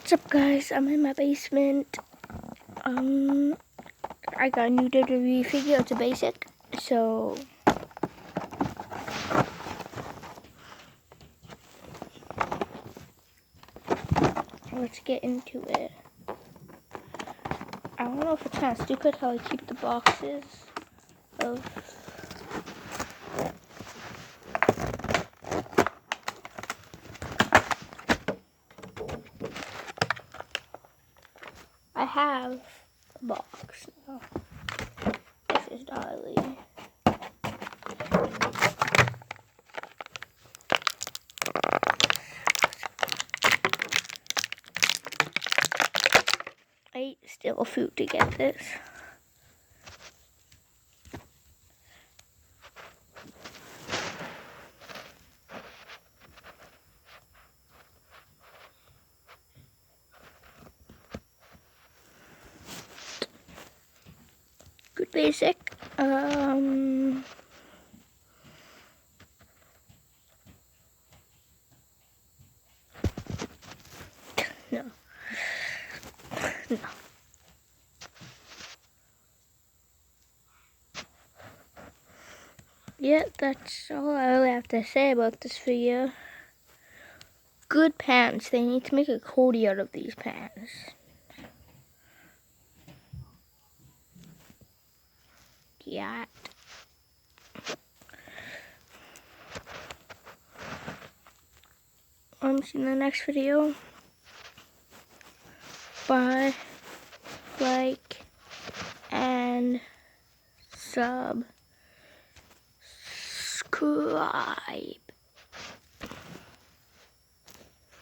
What's up, guys? I'm in my basement. I got a new WWE figure. It's a basic, so let's get into it. I don't know if it's kind of stupid how I keep the boxes of I have a box now. This is Darlie. I ate still food to get this. Good basic. No. No. Yeah, that's all I really have to say about this video. Good pants. They need to make a Cody out of these pants. Yeah. See you in the next video. Bye. Like and subscribe.